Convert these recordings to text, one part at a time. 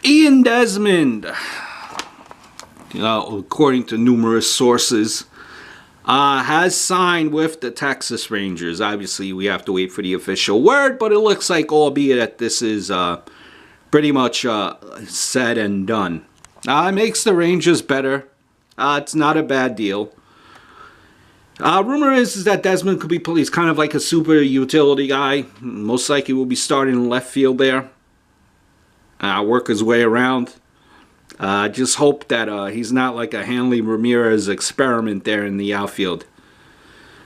Ian DESMOND, according to numerous sources, has signed with the Texas Rangers. Obviously, we have to wait for the official word, but it looks like, albeit that this is pretty much said and done. It makes the Rangers better. It's not a bad deal. Rumor is that DESMOND could be, he's kind of like a super utility guy. Most likely will be starting in left field there. Work his way around. Just hope that he's not like a Hanley Ramirez experiment there in the outfield.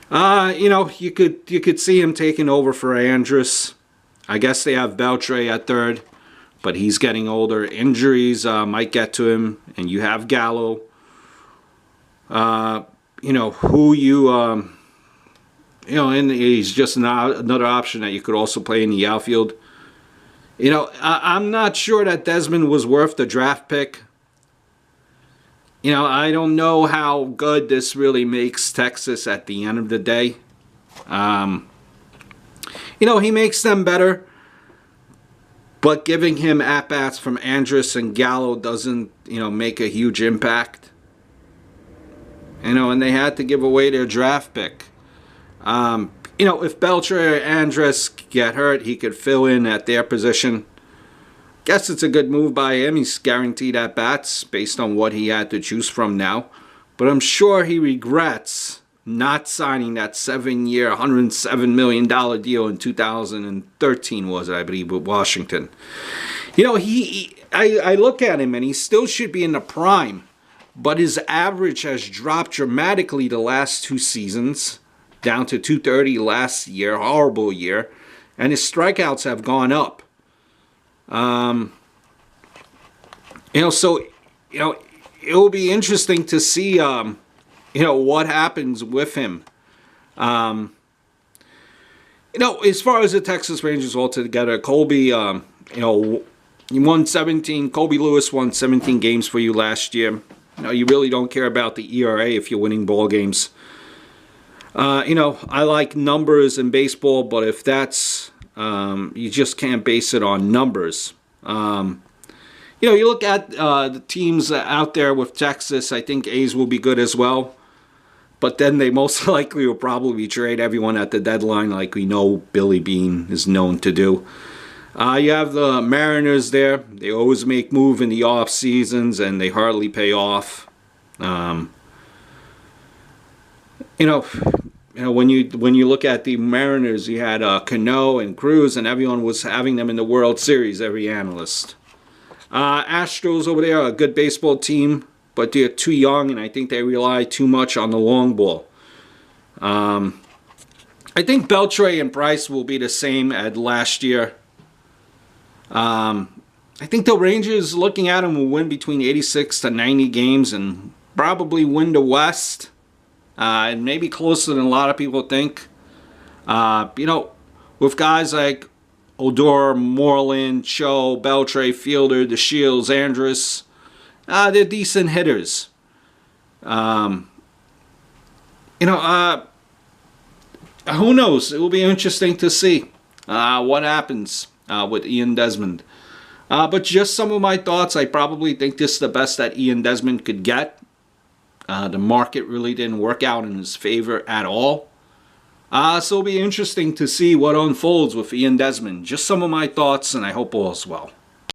You could see him taking over for Andrus. I guess they have Beltre at third, but he's getting older. Injuries might get to him, and you have Gallo. And he's just another option that you could also play in the outfield. I'm not sure that DESMOND was worth the draft pick. I don't know how good this really makes Texas at the end of the day. He makes them better, but giving him at-bats from Andrus and Gallo doesn't, make a huge impact. And they had to give away their draft pick. If Beltre or Andrus get hurt, he could fill in at their position. Guess it's a good move by him. He's guaranteed at-bats based on what he had to choose from now. But I'm sure he regrets not signing that 7-year, $107 million deal in 2013, was it, I believe, with Washington. I look at him, and he still should be in the prime. But his average has dropped dramatically the last 2 seasons, down to 230 last year, horrible year, and his strikeouts have gone up. It'll be interesting to see, what happens with him. As far as the Texas Rangers altogether, Colby, he won 17. Colby Lewis won 17 games for you last year. You really don't care about the ERA if you're winning ball games. I like numbers in baseball, but if that's, you just can't base it on numbers. You look at the teams out there with Texas, I think A's will be good as well. But then they most likely will probably trade everyone at the deadline like we know Billy Beane is known to do. You have the Mariners there. They always make move in the off seasons and they hardly pay off. When you look at the Mariners, you had Cano and Cruz, and everyone was having them in the World Series, every analyst. Astros over there are a good baseball team, but they're too young, and I think they rely too much on the long ball. I think Beltre and Price will be the same as last year. I think the Rangers, looking at them, will win between 86 to 90 games and probably win the West. And maybe closer than a lot of people think. With guys like Odor, Moreland, Cho, Beltre, Fielder, DeShields, Andrus, they're decent hitters. Who knows? It will be interesting to see what happens with Ian DESMOND. But just some of my thoughts. I probably think this is the best that Ian DESMOND could get. The market really didn't work out in his favor at all. So it'll be interesting to see what unfolds with Ian DESMOND. Just some of my thoughts, and I hope all is well.